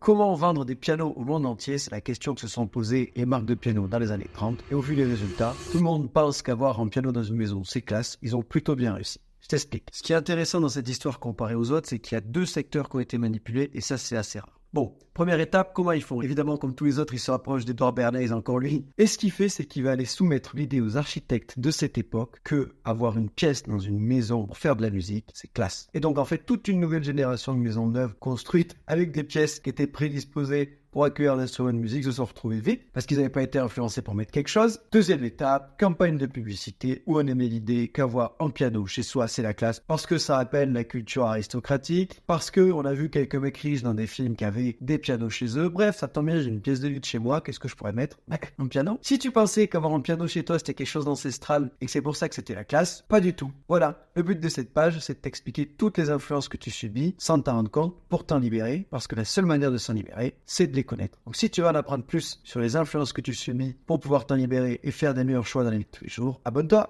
Comment vendre des pianos au monde entier? C'est la question que se sont posées les marques de piano dans les années 30. Et au vu des résultats, tout le monde pense qu'avoir un piano dans une maison, c'est classe. Ils ont plutôt bien réussi. Je t'explique. Ce qui est intéressant dans cette histoire comparée aux autres, c'est qu'il y a 2 secteurs qui ont été manipulés et ça, c'est assez rare. Bon, première étape, comment ils font? Évidemment, comme tous les autres, ils se rapprochent d'Edouard Bernays, encore lui. Et ce qu'il fait, c'est qu'il va aller soumettre l'idée aux architectes de cette époque que avoir une pièce dans une maison pour faire de la musique, c'est classe. Et donc, en fait, toute une nouvelle génération de maisons neuves construites avec des pièces qui étaient prédisposées pour accueillir l'instrument de musique se sont retrouvés vite parce qu'ils n'avaient pas été influencés pour mettre quelque chose. Deuxième étape, campagne de publicité où on aimait l'idée qu'avoir un piano chez soi, c'est la classe parce que ça rappelle la culture aristocratique, parce qu'on a vu quelques mecs riches dans des films qui avaient des pianos chez eux. Bref, ça tombe bien, j'ai une pièce de lutte chez moi, qu'est-ce que je pourrais mettre? Un piano. Si tu pensais qu'avoir un piano chez toi, c'était quelque chose d'ancestral et que c'est pour ça que c'était la classe, pas du tout. Voilà, le but de cette page, c'est de t'expliquer toutes les influences que tu subis sans t'en rendre compte pour t'en libérer, parce que la seule manière de s'en libérer, c'est de les connaître. Donc si tu veux en apprendre plus sur les influences que tu subis pour pouvoir t'en libérer et faire des meilleurs choix dans la vie de tous les jours, abonne-toi.